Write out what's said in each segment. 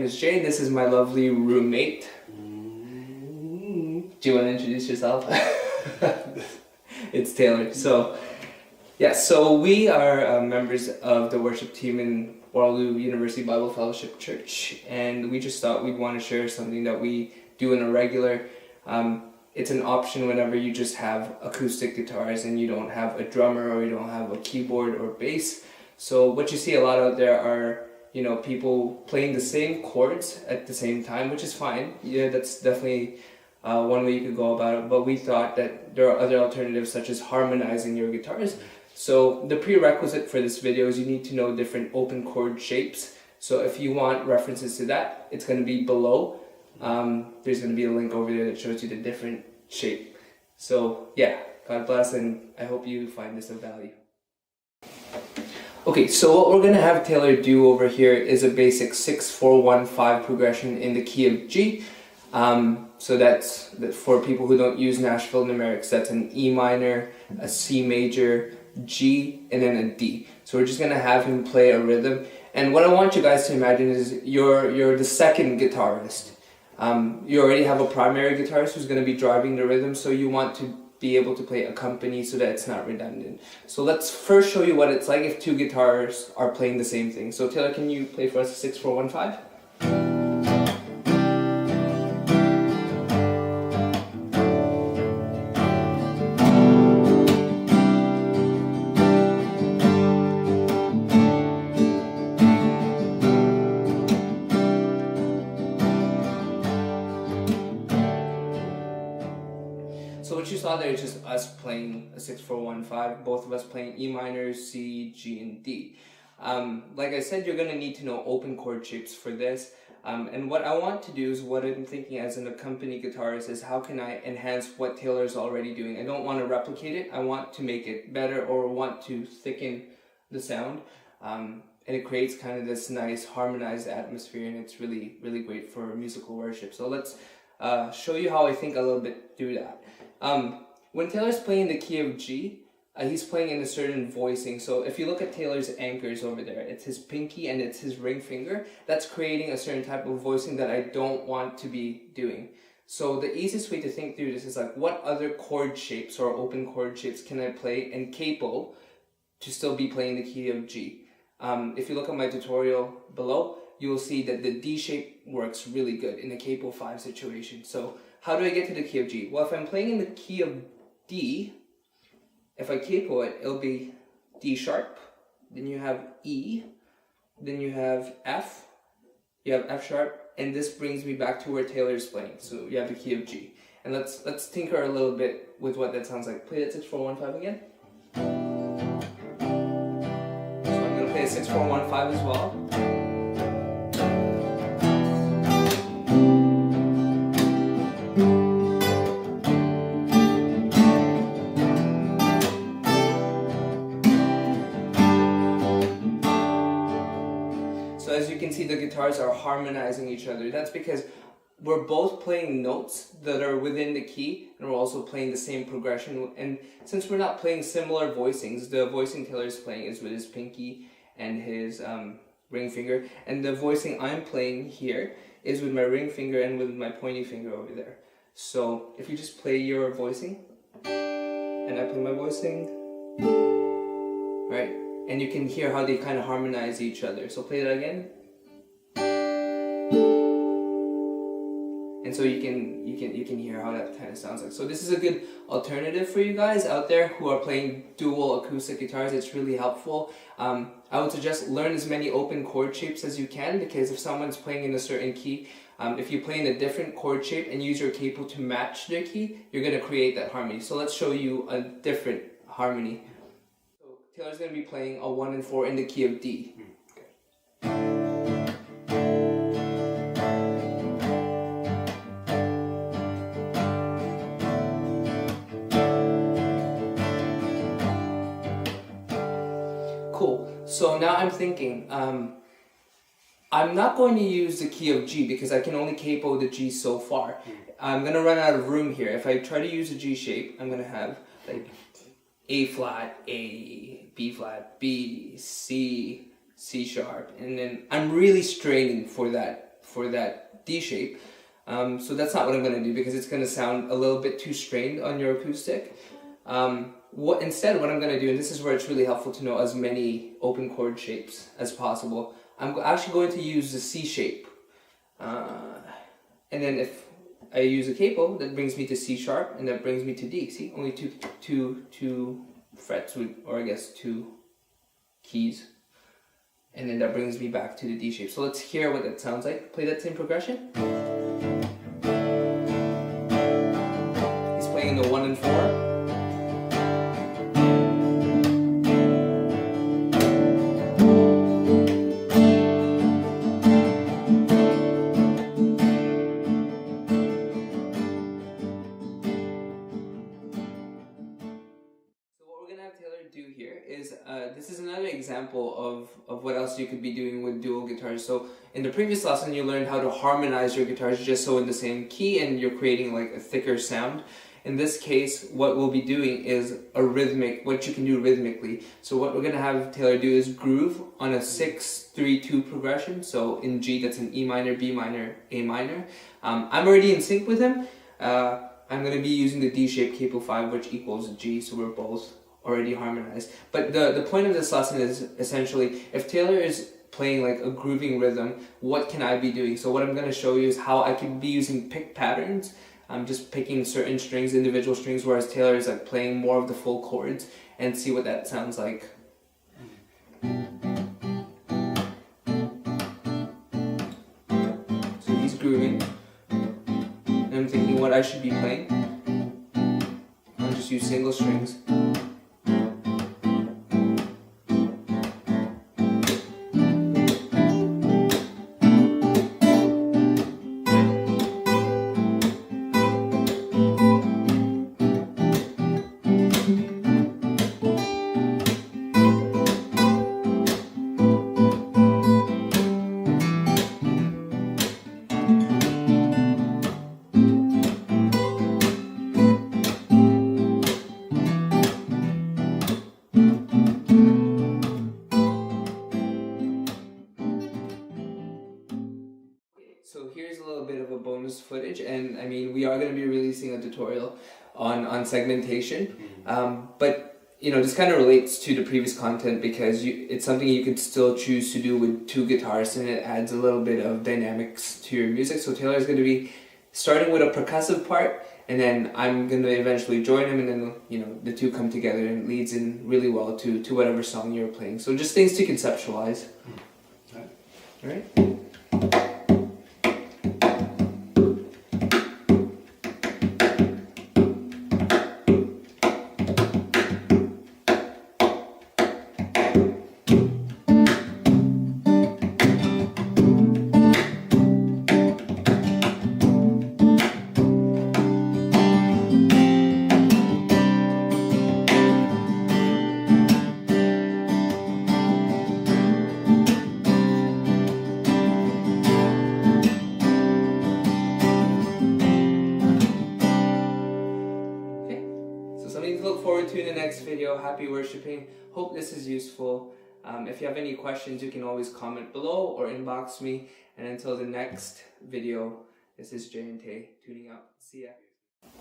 is Jay, and this is my lovely roommate. Do you want to introduce yourself? It's Taylor. So we are members of the worship team in Waterloo University Bible Fellowship Church, and we just thought we'd want to share something that we do in a regular. It's an option whenever you just have acoustic guitars and you don't have a drummer or you don't have a keyboard or bass. So what you see a lot out there are, people playing the same chords at the same time, which is fine. Yeah, that's definitely one way you could go about it. But we thought that there are other alternatives such as harmonizing your guitars. So the prerequisite for this video is you need to know different open chord shapes. So if you want references to that, it's going to be below. There's going to be a link over there that shows you the different shape. So yeah, God bless, and I hope you find this of value. Okay, so what we're going to have Taylor do over here is a basic 6-4-1-5 progression in the key of G. So that's for people who don't use Nashville numerics. That's an E minor, a C major, G, and then a D. So we're just going to have him play a rhythm. And what I want you guys to imagine is you're the second guitarist. You already have a primary guitarist who's going to be driving the rhythm, so you want to be able to play accompany so that it's not redundant. So let's first show you what it's like if two guitars are playing the same thing. So Taylor, can you play for us a 6-4-1-5? So what you saw there is just us playing a 6-4-1-5, both of us playing E minor, C, G, and D. Like I said, you're going to need to know open chord shapes for this. And what I want to do is, what I'm thinking as an accompany guitarist is, how can I enhance what Taylor's already doing? I don't want to replicate it, I want to make it better or want to thicken the sound. And it creates kind of this nice harmonized atmosphere, and it's really, really great for musical worship. So let's show you how I think a little bit through that. When Taylor's playing the key of G, he's playing in a certain voicing. So if you look at Taylor's anchors over there, it's his pinky and it's his ring finger. That's creating a certain type of voicing that I don't want to be doing. So the easiest way to think through this is like, what other chord shapes or open chord shapes can I play and capo to still be playing the key of G? If you look at my tutorial below, you will see that the D shape works really good in a capo 5 situation. So how do I get to the key of G? Well, if I'm playing in the key of D, if I capo it, it'll be D sharp, then you have E, then you have F, you have F sharp, and this brings me back to where Taylor's playing. So you have the key of G. And let's tinker a little bit with what that sounds like. Play that 6-4-1-5 again. So I'm going to play a 6-4-1-5 as well. So as you can see, the guitars are harmonizing each other. That's because we're both playing notes that are within the key, and we're also playing the same progression. And since we're not playing similar voicings, the voicing Taylor's playing is with his pinky and his ring finger, and the voicing I'm playing here is with my ring finger and with my pointy finger over there. So if you just play your voicing, and I play my voicing, right? And you can hear how they kind of harmonize each other. So play that again. And so you can hear how that kind of sounds like. So this is a good alternative for you guys out there who are playing dual acoustic guitars. It's really helpful. I would suggest learn as many open chord shapes as you can, because if someone's playing in a certain key, if you play in a different chord shape and use your capo to match their key, you're going to create that harmony. So let's show you a different harmony. Taylor's going to be playing a 1 and 4 in the key of D. Cool. So now I'm thinking, I'm not going to use the key of G because I can only capo the G so far. I'm going to run out of room here. If I try to use a G shape, I'm going to have like A flat, A, B flat, B, C, C sharp, and then I'm really straining for that for that D shape. So that's not what I'm going to do because it's going to sound a little bit too strained on your acoustic. Instead, what I'm going to do, and this is where it's really helpful to know as many open chord shapes as possible, I'm actually going to use the C shape. And then if I use a capo, that brings me to C sharp, and that brings me to D. See, only two frets, or I guess 2 keys. And then that brings me back to the D shape. So let's hear what that sounds like. Play that same progression. He's playing the 1 and 4. Do here is this is another example of what else you could be doing with dual guitars. So in the previous lesson you learned how to harmonize your guitars just so in the same key and you're creating like a thicker sound. In this case what we'll be doing is what you can do rhythmically. So what we're going to have Taylor do is groove on a 6-3-2 progression. So in G that's an E minor, B minor, A minor. I'm already in sync with him. I'm going to be using the D shape capo 5 which equals G, so we're both already harmonized. But the point of this lesson is essentially if Taylor is playing like a grooving rhythm, what can I be doing? So what I'm going to show you is how I can be using pick patterns. I'm just picking certain strings, individual strings, whereas Taylor is like playing more of the full chords, and see what that sounds like. So he's grooving, and I'm thinking what I should be playing. I'll just use single strings. So here's a little bit of a bonus footage, and I mean we are going to be releasing a tutorial on segmentation, but you know this kind of relates to the previous content because it's something you could still choose to do with 2 guitars, and it adds a little bit of dynamics to your music. So Taylor's going to be starting with a percussive part, and then I'm going to eventually join him, and then you know the 2 come together and it leads in really well to whatever song you're playing. So just things to conceptualize. All right. Look forward to in the next video. Happy worshiping. Hope this is useful. If you have any questions, you can always comment below or inbox me. And until the next video, this is Jay and Tay tuning out. See ya.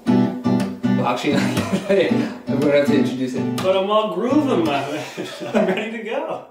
Well, actually, I'm going to have to introduce it. But I'm all grooving, my man. I'm ready to go.